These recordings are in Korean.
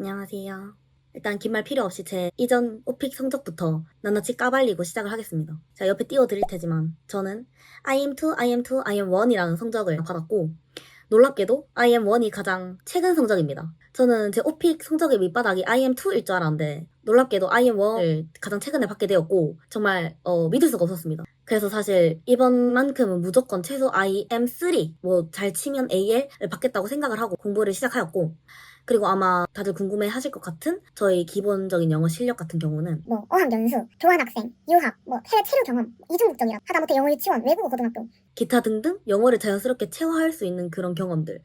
안녕하세요. 일단 긴 말 필요 없이 제 이전 오픽 성적부터 낱낱이 까발리고 시작을 하겠습니다. 제가 옆에 띄워드릴 테지만 저는 IM2, IM2, IM1이라는 성적을 받았고 놀랍게도 IM1이 가장 최근 성적입니다. 저는 제 오픽 성적의 밑바닥이 IM2일 줄 알았는데 놀랍게도 IM1을 가장 최근에 받게 되었고 정말 믿을 수가 없었습니다. 그래서 사실 이번만큼은 무조건 최소 IM3 뭐 잘 치면 AL을 받겠다고 생각을 하고 공부를 시작하였고 그리고 아마 다들 궁금해 하실 것 같은 저희 기본적인 영어 실력 같은 경우는 뭐 어학연수, 교환학생, 유학, 뭐 해외 체류 경험, 이중 국적이라 하다못해 영어 유치원, 외국어 고등학교 기타 등등 영어를 자연스럽게 체화할 수 있는 그런 경험들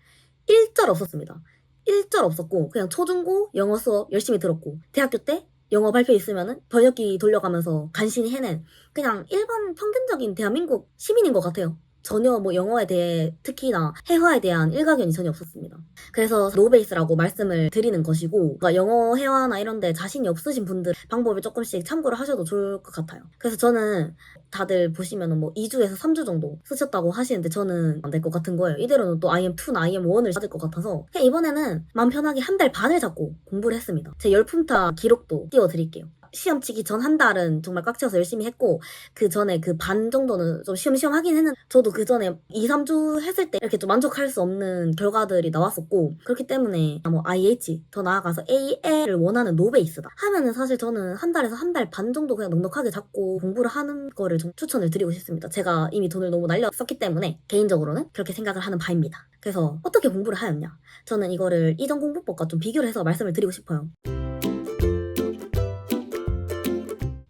일절 없었습니다. 일절 없었고 그냥 초중고 영어 수업 열심히 들었고 대학교 때 영어 발표 있으면은 번역기 돌려가면서 간신히 해낸 그냥 일반 평균적인 대한민국 시민인 것 같아요. 전혀 뭐 영어에 대해 특히나 회화에 대한 일가견이 전혀 없었습니다. 그래서 노베이스라고 말씀을 드리는 것이고 그러니까 영어 회화나 이런 데 자신이 없으신 분들 방법을 조금씩 참고를 하셔도 좋을 것 같아요. 그래서 저는 다들 보시면은 뭐 2주에서 3주 정도 쓰셨다고 하시는데 저는 안 될 것 같은 거예요. 이대로는 또 IM2나 IM1을 받을 것 같아서 그냥 이번에는 마음 편하게 한 달 반을 잡고 공부를 했습니다. 제 열품타 기록도 띄워드릴게요. 시험 치기 전 한 달은 정말 꽉 채워서 열심히 했고 그 전에 그 반 정도는 좀 쉬엄쉬엄 하긴 했는데 저도 그 전에 2, 3주 했을 때 이렇게 좀 만족할 수 없는 결과들이 나왔었고 그렇기 때문에 뭐 IH 더 나아가서 AL을 원하는 노베이스다 하면은 사실 저는 한 달에서 한 달 반 정도 그냥 넉넉하게 잡고 공부를 하는 거를 좀 추천을 드리고 싶습니다. 제가 이미 돈을 너무 날려 썼기 때문에 개인적으로는 그렇게 생각을 하는 바입니다. 그래서 어떻게 공부를 하였냐? 저는 이거를 이전 공부법과 좀 비교를 해서 말씀을 드리고 싶어요.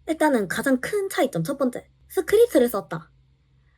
일단은 가장 큰 차이점 첫 번째, 스크립트를 썼다.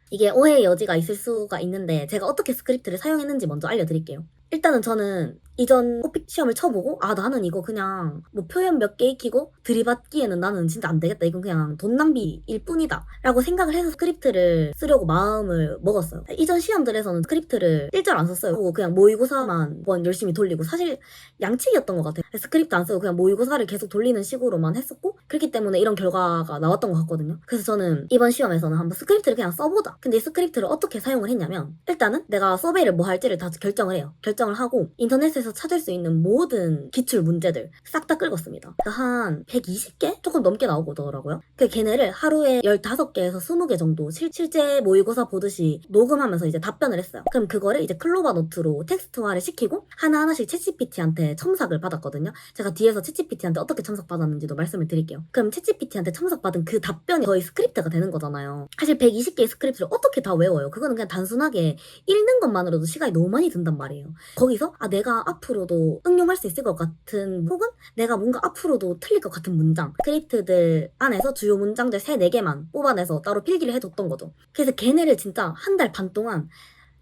이게 오해의 여지가 있을 수가 있는데 제가 어떻게 스크립트를 사용했는지 먼저 알려드릴게요. 일단은 저는 이전 오픽 시험을 쳐보고 나는 이거 그냥 뭐 표현 몇 개 익히고 들이받기에는 나는 진짜 안 되겠다. 이건 그냥 돈 낭비일 뿐이다 라고 생각을 해서 스크립트를 쓰려고 마음을 먹었어요. 이전 시험들에서는 스크립트를 1절 안 썼어요. 그리고 그냥 모의고사만 번 열심히 돌리고 사실 양측이었던 것 같아요. 스크립트 안 쓰고 그냥 모의고사를 계속 돌리는 식으로만 했었고 그렇기 때문에 이런 결과가 나왔던 것 같거든요. 그래서 저는 이번 시험에서는 한번 스크립트를 그냥 써보자. 근데 이 스크립트를 어떻게 사용을 했냐면 일단은 내가 서베이를 뭐 할지를 다 결정을 해요. 결정을 하고 인터넷에서 찾을 수 있는 모든 기출 문제들 싹 다 긁었습니다. 한 120개? 조금 넘게 나오더라고요. 그 걔네를 하루에 15개에서 20개 정도 실제 모의고사 보듯이 녹음하면서 이제 답변을 했어요. 그럼 그거를 이제 클로바 노트로 텍스트화를 시키고 하나하나씩 챗GPT한테 첨삭을 받았거든요. 제가 뒤에서 챗GPT한테 어떻게 첨삭받았는지도 말씀을 드릴게요. 그럼 챗GPT한테 첨삭받은 그 답변이 거의 스크립트가 되는 거잖아요. 사실 120개의 스크립트를 어떻게 다 외워요? 그거는 그냥 단순하게 읽는 것만으로도 시간이 너무 많이 든단 말이에요. 거기서 내가 앞으로도 응용할 수 있을 것 같은 혹은 내가 뭔가 앞으로도 틀릴 것 같은 문장 스크립트들 안에서 주요 문장들 3, 4개만 뽑아내서 따로 필기를 해뒀던 거죠. 그래서 걔네를 진짜 한 달 반 동안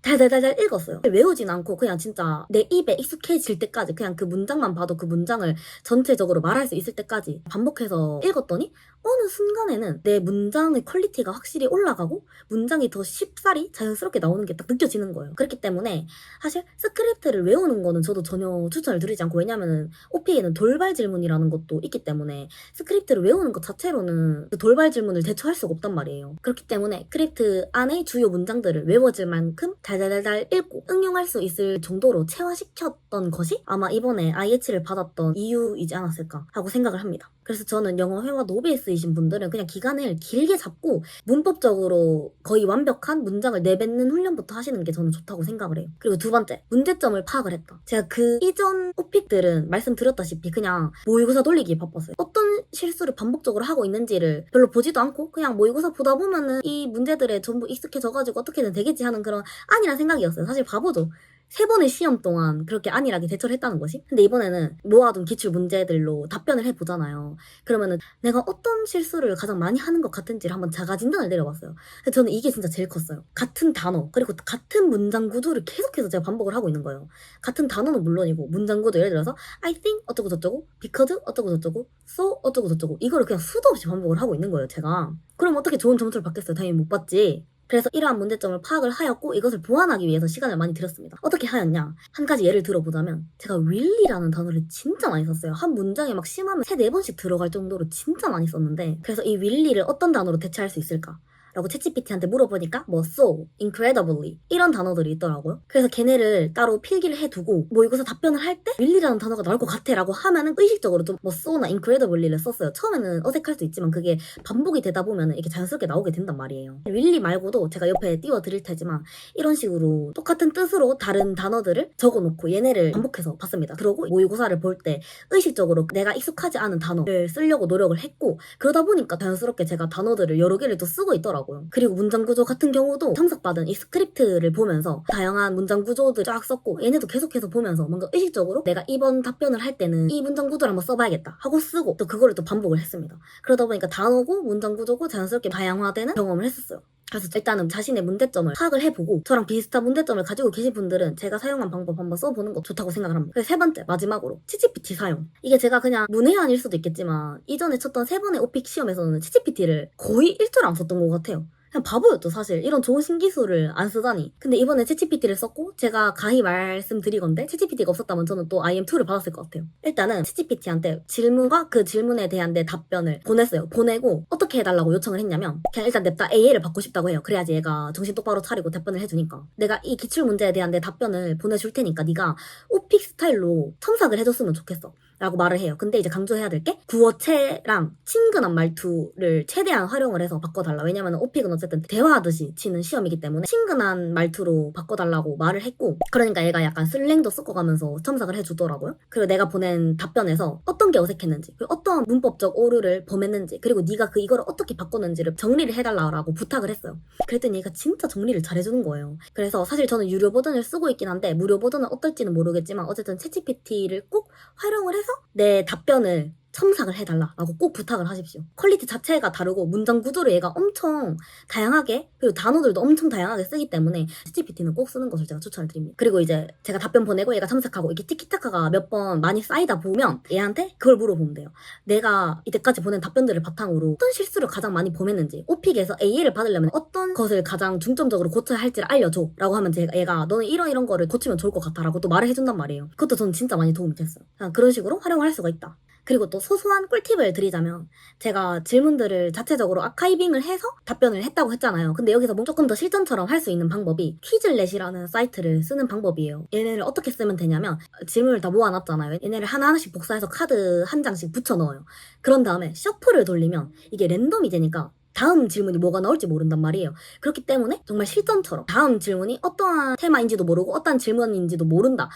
달달달달 읽었어요. 외우진 않고 그냥 진짜 내 입에 익숙해질 때까지 그냥 그 문장만 봐도 그 문장을 전체적으로 말할 수 있을 때까지 반복해서 읽었더니 어느 순간에는 내 문장의 퀄리티가 확실히 올라가고 문장이 더 쉽사리 자연스럽게 나오는 게 딱 느껴지는 거예요. 그렇기 때문에 사실 스크립트를 외우는 거는 저도 전혀 추천을 드리지 않고 왜냐면은 OP에는 돌발 질문이라는 것도 있기 때문에 스크립트를 외우는 것 자체로는 그 돌발 질문을 대처할 수가 없단 말이에요. 그렇기 때문에 스크립트 안에 주요 문장들을 외워질 만큼 달달달달 읽고 응용할 수 있을 정도로 체화시켰던 것이 아마 이번에 IH를 받았던 이유이지 않았을까 하고 생각을 합니다. 그래서 저는 영어 회화 노베이스이신 분들은 그냥 기간을 길게 잡고 문법적으로 거의 완벽한 문장을 내뱉는 훈련부터 하시는 게 저는 좋다고 생각을 해요. 그리고 두 번째, 문제점을 파악을 했다. 제가 그 이전 오픽들은 말씀드렸다시피 그냥 모의고사 돌리기에 바빴어요. 어떤 실수를 반복적으로 하고 있는지를 별로 보지도 않고 그냥 모의고사 보다 보면은 이 문제들에 전부 익숙해져가지고 어떻게든 되겠지 하는 그런 안일한 생각이었어요. 사실 바보죠. 3번의 시험 동안 그렇게 안일하게 대처를 했다는 것이. 근데 이번에는 모아둔 기출 문제들로 답변을 해보잖아요. 그러면은 내가 어떤 실수를 가장 많이 하는 것 같은지를 한번 자가 진단을 내려봤어요. 근데 저는 이게 진짜 제일 컸어요. 같은 단어 그리고 같은 문장 구조를 계속해서 제가 반복을 하고 있는 거예요. 같은 단어는 물론이고 문장 구조 예를 들어서 I think 어쩌고 저쩌고 because 어쩌고 저쩌고 so 어쩌고 저쩌고 이거를 그냥 수도 없이 반복을 하고 있는 거예요 제가. 그럼 어떻게 좋은 점수를 받겠어요? 당연히 못 받지. 그래서 이러한 문제점을 파악을 하였고 이것을 보완하기 위해서 시간을 많이 들였습니다. 어떻게 하였냐? 한 가지 예를 들어보자면 제가 really라는 단어를 진짜 많이 썼어요. 한 문장에 막 심하면 3, 4번씩 들어갈 정도로 진짜 많이 썼는데 그래서 이 really를 어떤 단어로 대체할 수 있을까? 라고 챗GPT한테 물어보니까 뭐 so, incredibly 이런 단어들이 있더라고요. 그래서 걔네를 따로 필기를 해두고 모의고사 답변을 할 때 윌리라는 단어가 나올 것 같아 라고 하면은 의식적으로 좀 뭐 so나 incredibly를 썼어요. 처음에는 어색할 수 있지만 그게 반복이 되다 보면은 이게 자연스럽게 나오게 된단 말이에요. 윌리 말고도 제가 옆에 띄워드릴 테지만 이런 식으로 똑같은 뜻으로 다른 단어들을 적어놓고 얘네를 반복해서 봤습니다. 그러고 모의고사를 볼 때 의식적으로 내가 익숙하지 않은 단어를 쓰려고 노력을 했고 그러다 보니까 자연스럽게 제가 단어들을 여러 개를 또 쓰고 있더라고요. 그리고 문장 구조 같은 경우도 첨삭받은 이 스크립트를 보면서 다양한 문장 구조들 쫙 썼고 얘네도 계속해서 보면서 뭔가 의식적으로 내가 이번 답변을 할 때는 이 문장 구조를 한번 써봐야겠다 하고 쓰고 또 그거를 또 반복을 했습니다. 그러다 보니까 단어고 문장 구조고 자연스럽게 다양화되는 경험을 했었어요. 그래서 일단은 자신의 문제점을 파악을 해보고 저랑 비슷한 문제점을 가지고 계신 분들은 제가 사용한 방법 한번 써보는 거 좋다고 생각을 합니다. 그래서 세 번째 마지막으로 챗GPT 사용. 이게 제가 그냥 문외한일 수도 있겠지만 이전에 쳤던 세 번의 오픽 시험에서는 챗GPT를 거의 일절 안 썼던 것 같아요. 그냥 바보였죠 사실. 이런 좋은 신기술을 안 쓰다니. 근데 이번에 챗GPT를 썼고 제가 가히 말씀드리건데 챗GPT가 없었다면 저는 또 IM2를 받았을 것 같아요. 일단은 챗GPT한테 질문과 그 질문에 대한 내 답변을 보냈어요. 보내고 어떻게 해달라고 요청을 했냐면 그냥 일단 냅다 AA를 받고 싶다고 해요. 그래야지 얘가 정신 똑바로 차리고 답변을 해주니까. 내가 이 기출문제에 대한 내 답변을 보내줄 테니까 네가 오픽 스타일로 첨삭을 해줬으면 좋겠어 라고 말을 해요. 근데 이제 강조해야 될 게 구어체랑 친근한 말투를 최대한 활용을 해서 바꿔달라. 왜냐면 오픽은 어쨌든 대화하듯이 치는 시험이기 때문에 친근한 말투로 바꿔달라고 말을 했고 그러니까 얘가 약간 슬랭도 섞어가면서 첨삭을 해주더라고요. 그리고 내가 보낸 답변에서 어떤 게 어색했는지 그리고 어떤 문법적 오류를 범했는지 그리고 네가 이거를 어떻게 바꿨는지를 정리를 해달라고 부탁을 했어요. 그랬더니 얘가 진짜 정리를 잘해주는 거예요. 그래서 사실 저는 유료 버전을 쓰고 있긴 한데 무료 버전은 어떨지는 모르겠지만 어쨌든 챗GPT를 꼭 활용을 해서 내 답변을 첨삭을 해달라고 꼭 부탁을 하십시오. 퀄리티 자체가 다르고 문장 구조를 얘가 엄청 다양하게 그리고 단어들도 엄청 다양하게 쓰기 때문에 챗GPT는 꼭 쓰는 것을 제가 추천을 드립니다. 그리고 이제 제가 답변 보내고 얘가 첨삭하고 이렇게 티키타카가 몇 번 많이 쌓이다 보면 얘한테 그걸 물어보면 돼요. 내가 이때까지 보낸 답변들을 바탕으로 어떤 실수를 가장 많이 범했는지 오픽에서 A를 받으려면 어떤 것을 가장 중점적으로 고쳐야 할지를 알려줘 라고 하면 얘가 너는 이런 거를 고치면 좋을 것 같아 라고 또 말을 해준단 말이에요. 그것도 저는 진짜 많이 도움이 됐어요. 그런 식으로 활용을 할 수가 있다. 그리고 또 소소한 꿀팁을 드리자면 제가 질문들을 자체적으로 아카이빙을 해서 답변을 했다고 했잖아요. 근데 여기서 조금 더 실전처럼 할 수 있는 방법이 퀴즐렛이라는 사이트를 쓰는 방법이에요. 얘네를 어떻게 쓰면 되냐면 질문을 다 모아놨잖아요. 얘네를 하나하나씩 복사해서 카드 한 장씩 붙여 넣어요. 그런 다음에 셔플을 돌리면 이게 랜덤이 되니까 다음 질문이 뭐가 나올지 모른단 말이에요. 그렇기 때문에 정말 실전처럼 다음 질문이 어떠한 테마인지도 모르고 어떠한 질문인지도 모른다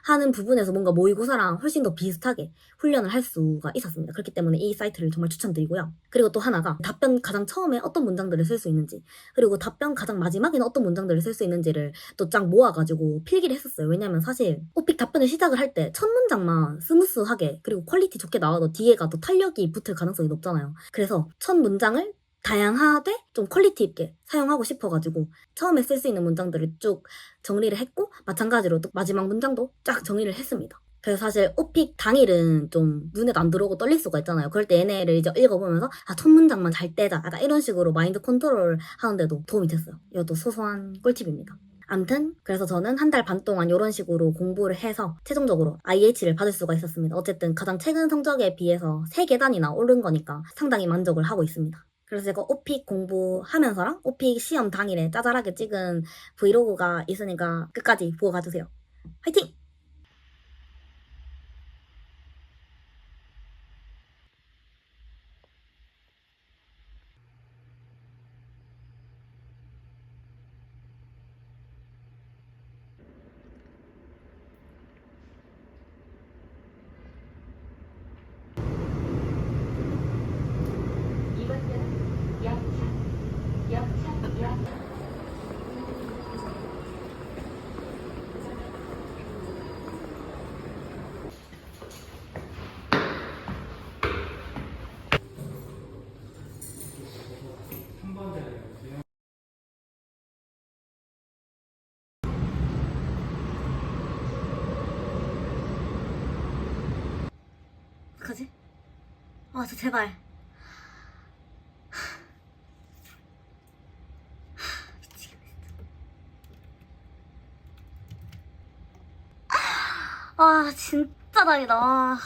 하는 부분에서 뭔가 모의고사랑 훨씬 더 비슷하게 훈련을 할 수가 있었습니다. 그렇기 때문에 이 사이트를 정말 추천드리고요. 그리고 또 하나가 답변 가장 처음에 어떤 문장들을 쓸 수 있는지 그리고 답변 가장 마지막에는 어떤 문장들을 쓸 수 있는지를 또 쫙 모아가지고 필기를 했었어요. 왜냐면 사실 오픽 답변을 시작을 할 때 첫 문장만 스무스하게 그리고 퀄리티 좋게 나와도 뒤에가 또 탄력이 붙을 가능성이 높잖아요. 그래서 첫 문장을 다양하되 좀 퀄리티 있게 사용하고 싶어가지고 처음에 쓸 수 있는 문장들을 쭉 정리를 했고 마찬가지로 또 마지막 문장도 쫙 정리를 했습니다. 그래서 사실 오픽 당일은 좀 눈에도 안 들어오고 떨릴 수가 있잖아요. 그럴 때 얘네를 이제 읽어보면서 첫 문장만 잘 떼자 약간 이런 식으로 마인드 컨트롤 하는데도 도움이 됐어요. 이것도 소소한 꿀팁입니다. 암튼 그래서 저는 한 달 반 동안 이런 식으로 공부를 해서 최종적으로 IH를 받을 수가 있었습니다. 어쨌든 가장 최근 성적에 비해서 3계단이나 오른 거니까 상당히 만족을 하고 있습니다. 그래서 제가 오픽 공부하면서랑 오픽 시험 당일에 짜잘하게 찍은 브이로그가 있으니까 끝까지 보고 가주세요. 화이팅! 어떡하지? 아, 저 제발. 미치겠네, 진짜. 아, 진짜 다행이다.